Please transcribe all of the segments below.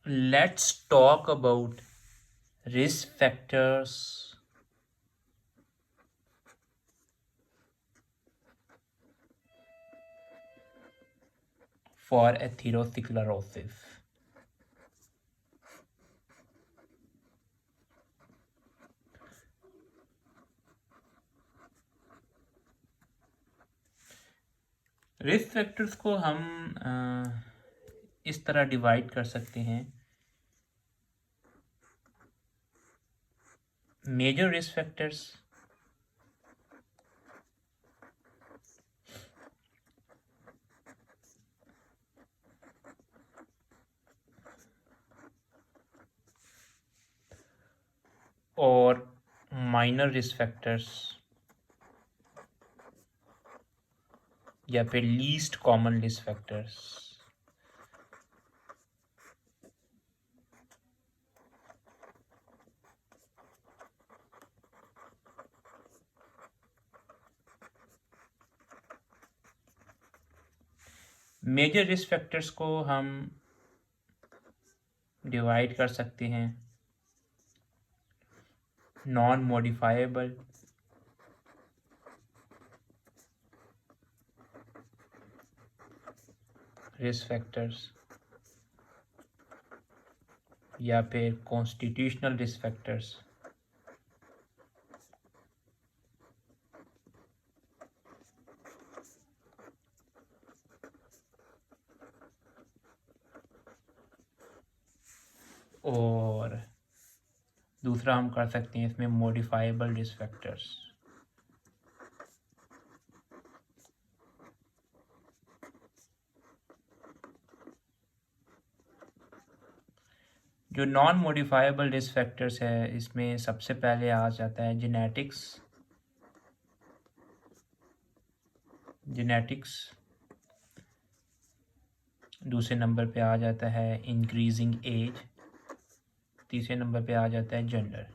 Let's talk about risk factors for atherosclerosis. Risk factors को हम इस तरह डिवाइड कर सकते हैं। मेजर रिस्क फैक्टर्स, और माइनर रिस्क फैक्टर्स या फिर least common risk factors. Major risk factors को हम डिवाइड कर सकते हैं नॉन मॉडिफाइबल, रिस्क फैक्टर्स या फिर कॉन्स्टिट्यूशनल रिस्क फैक्टर्स। और दूसरा हम कर सकते हैं इसमें मॉडिफाइबल रिस्क फैक्टर्स। जो नॉन मॉडिफाइबल रिस्क फैक्टर्स है, इसमें सबसे पहले आ जाता है जेनेटिक्स। दूसरे नंबर पे आ जाता है इंक्रीजिंग एज। तीसरे नंबर पे आ जाता है जेंडर।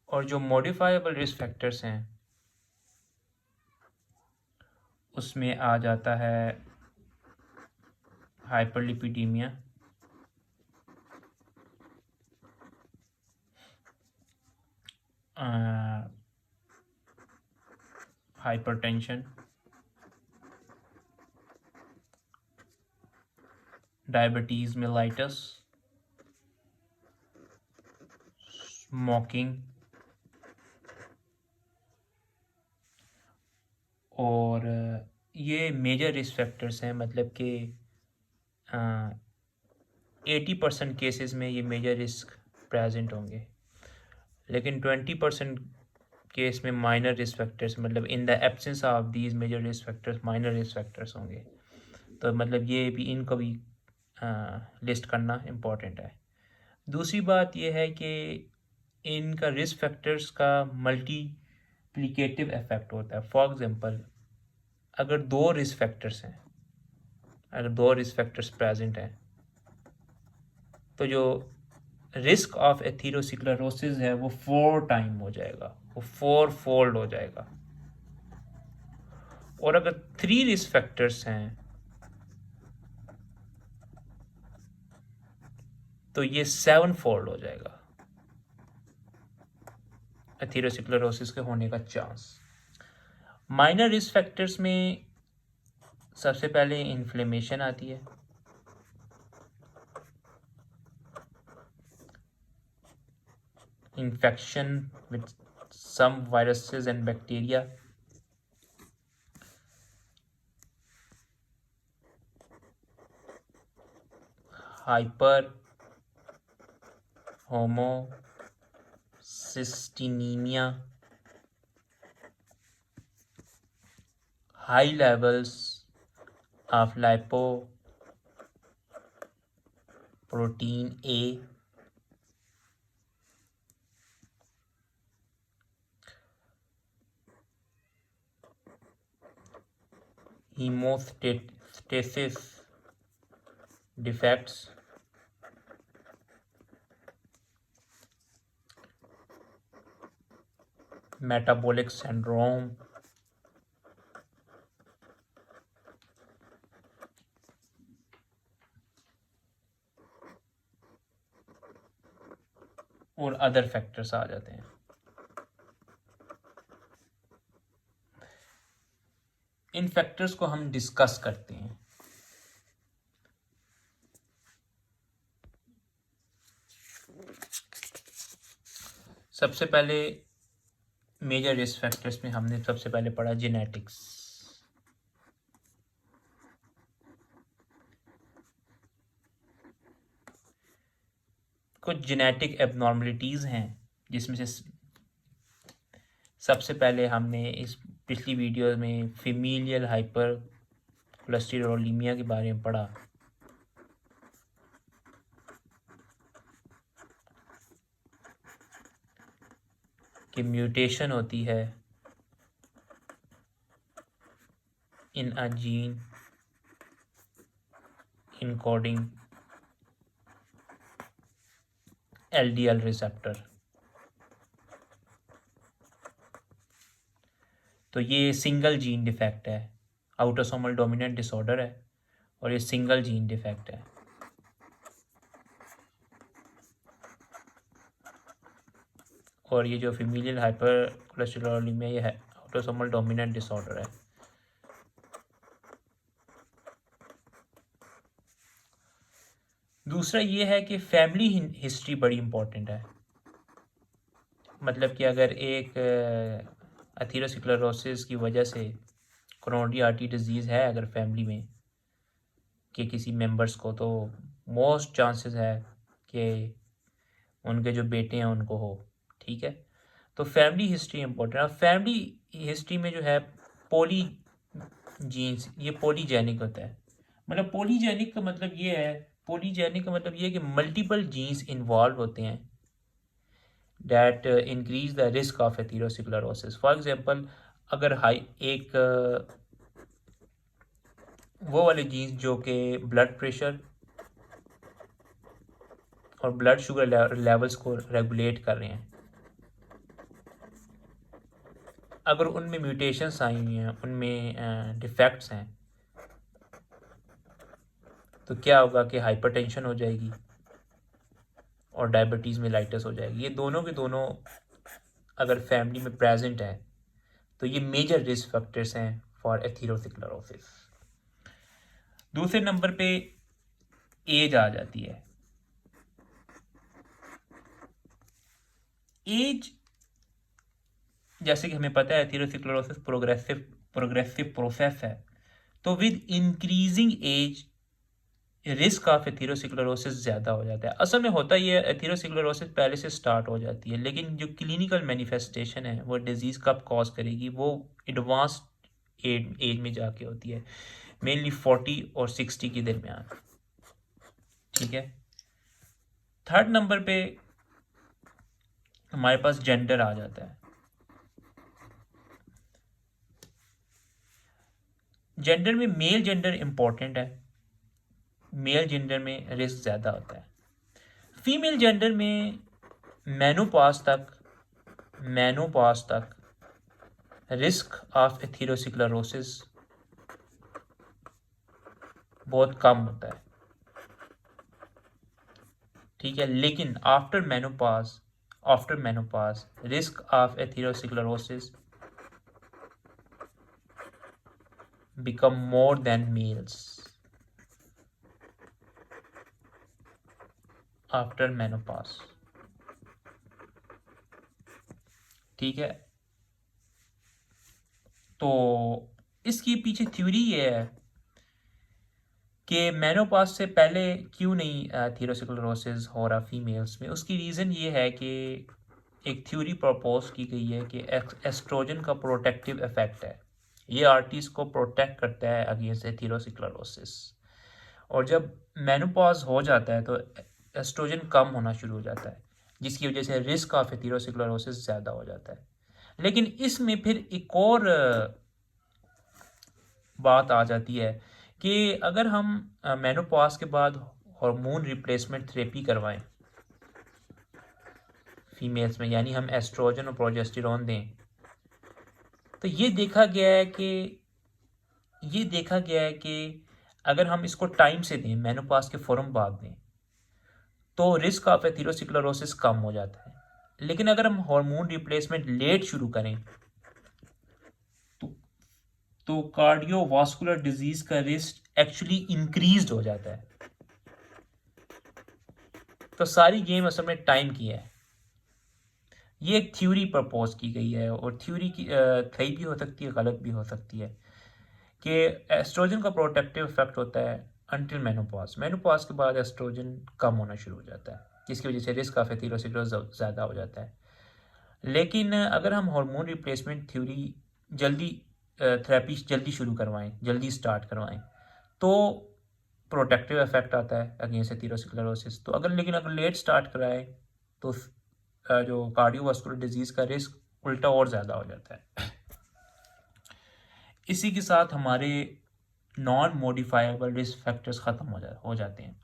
और जो मॉडिफाइबल रिस्क फैक्टर्स हैं उसमें आ जाता है hyperlipidaemia, hypertension, diabetes mellitus, smoking, और ये मेजर रिस्क फैक्टर्स हैं। मतलब कि 80% केसेस में ये मेजर रिस्क प्रेजेंट होंगे, लेकिन 20% केस में माइनर रिस्क फैक्टर्स, मतलब in the absence of these major risk factors minor risk factors होंगे। तो मतलब ये भी, इनको भी लिस्ट करना इम्पॉर्टेंट है। दूसरी बात यह है कि इनका रिस्क फैक्टर्स का मल्टीप्लिकेटिव इफेक्ट होता है। फॉर एग्जांपल, अगर दो रिस्क फैक्टर्स हैं, अगर दो रिस्क फैक्टर्स प्रेजेंट हैं, तो जो रिस्क ऑफ एथेरोस्क्लेरोसिस है वो 4 टाइम हो जाएगा, वो 4 फोल्ड हो जाएगा। और अगर 3 रिस्क फैक्टर्स हैं तो ये 7 फोल्ड हो जाएगा एथेरोस्क्लेरोसिस के होने का चांस। माइनर रिस्क फैक्टर्स में सबसे पहले इन्फ्लेमेशन आती है, infection with some viruses and bacteria, hyper homocystinaemia, high levels of lipoprotein A, hemostasis defects, metabolic syndrome, और अदर फैक्टर्स आ जाते हैं। इन फैक्टर्स को हम डिस्कस करते हैं। सबसे पहले मेजर रिस्क फैक्टर्स में हमने सबसे पहले पढ़ा जेनेटिक्स। कुछ जेनेटिक एबनॉर्मलिटीज़ हैं जिसमें से सबसे पहले हमने इस पिछली वीडियो में फेमिलियल हाइपर कोलेस्टेरोलीमिया के बारे में पढ़ा। कि म्यूटेशन होती है in a gene encoding LDL receptor. तो ये सिंगल जीन डिफेक्ट है, ऑटोसोमल डोमिनेंट डिसऑर्डर है और ये सिंगल जीन डिफेक्ट है। और ये जो फीमेल हाइपर कोलेस्टेरोलीमिया ये है ऑटोसोमल डोमिनेंट डिसऑर्डर है। दूसरा ये है कि फैमिली हिस्ट्री बड़ी इंपॉर्टेंट है। मतलब कि अगर एक एथेरोस्क्लेरोसिस की वजह से कोरोनरी आर्टरी डिजीज़ है अगर फैमिली में कि किसी मेंबर्स को, तो मोस्ट चांसेस है कि उनके जो बेटे हैं उनको हो। ठीक है, तो फैमिली हिस्ट्री इंपॉर्टेंट है। फैमिली हिस्ट्री में जो है पॉली जीन्स, ये पॉलीजेनिक होता है। मतलब पॉलीजेनिक का मतलब ये है, पॉलीजेनिक का मतलब ये है कि मल्टीपल जीन्स इन्वॉल्व होते हैं that increase the risk of atherosclerosis. For example अगर एक वो वाले जीन्स जो कि ब्लड प्रेशर और ब्लड शुगर लेवल्स को रेगुलेट कर रहे हैं, अगर उनमें म्यूटेशंस आई हुई हैं, उनमें डिफेक्ट्स हैं, तो क्या होगा कि हाइपरटेंशन हो जाएगी और डायबिटीज़ मेलाइटस हो जाएगी। ये दोनों के दोनों अगर फैमिली में प्रेजेंट हैं तो ये मेजर रिस्क फैक्टर्स हैं फॉर एथेरोस्क्लेरोसिस। दूसरे नंबर पे एज आ जाती है। एज जैसे कि हमें पता है एथेरोस्क्लेरोसिस प्रोग्रेसिव प्रोसेस है, तो with increasing age risk of atherosclerosis ज़्यादा हो जाता है। असल में होता ही है एथेरोस्क्लेरोसिस पहले से स्टार्ट हो जाती है, लेकिन जो क्लिनिकल मैनिफेस्टेशन है वो डिजीज़ कब कॉज करेगी, वो एडवांस एज में जाके होती है, मेनली 40 और 60 के दरमियान। ठीक है, थर्ड नंबर पे हमारे पास जेंडर आ जाता है। जेंडर में मेल जेंडर इंपॉर्टेंट है, मेल जेंडर में रिस्क ज़्यादा होता है। फीमेल जेंडर में मेनोपॉज तक रिस्क ऑफ एथेरोस्क्लेरोसिस बहुत कम होता है। ठीक है, लेकिन after menopause risk of atherosclerosis become more than males after menopause. ठीक है, तो इसकी पीछे थ्योरी ये है कि मेनोपॉज से पहले क्यों नहीं एथेरोस्क्लेरोसिस हो रहा फीमेल्स में। उसकी रीज़न ये है कि एक थ्योरी प्रपोज की गई है कि एस्ट्रोजन का प्रोटेक्टिव इफेक्ट है, ये आर्टरीज को प्रोटेक्ट करता है अगेंस्ट एथेरोस्क्लेरोसिस। और जब मेनोपॉज हो जाता है तो एस्ट्रोजन कम होना शुरू हो जाता है, जिसकी वजह से रिस्क ऑफ एथेरोस्क्लेरोसिस ज़्यादा हो जाता है। लेकिन इसमें फिर एक और बात आ जाती है कि अगर हम मेनोपॉज के बाद हार्मोन रिप्लेसमेंट थेरेपी करवाएं फीमेल्स में, यानी हम एस्ट्रोजन और प्रोजेस्टेरोन दें, तो ये देखा गया है कि अगर हम इसको टाइम से दें, मेनोपॉज के फ़ौरन बाद दें, तो रिस्क ऑफ एथेरोस्क्लेरोसिस कम हो जाता है। लेकिन अगर हम हार्मोन रिप्लेसमेंट लेट शुरू करें तो कार्डियोवास्कुलर डिजीज का रिस्क एक्चुअली इंक्रीज हो जाता है। तो सारी गेम असल में टाइम की है। ये एक थ्योरी प्रपोज की गई है और थ्योरी की सही भी हो सकती है, गलत भी हो सकती है, कि एस्ट्रोजन का प्रोटेक्टिव इफेक्ट होता है अंटिल मेनोपॉज। मेनोपॉज के बाद एस्ट्रोजन कम होना शुरू हो जाता है, जिसकी वजह से रिस्क ऑफ एथेरोस्क्लेरोसिस ज़्यादा हो जाता है। लेकिन अगर हम हार्मोन रिप्लेसमेंट थ्योरी जल्दी थेरेपी जल्दी शुरू करवाएं, जल्दी स्टार्ट करवाएं, तो प्रोटेक्टिव इफेक्ट आता है अगेंस्ट एथेरोस्क्लेरोसिस। तो अगर लेट स्टार्ट कराएं तो जो कार्डियोवास्कुलर डिजीज़ का रिस्क उल्टा और ज़्यादा हो जाता है। इसी के साथ हमारे नॉन मॉडिफाइबल रिस्क फैक्टर्स ख़त्म हो जाते हैं।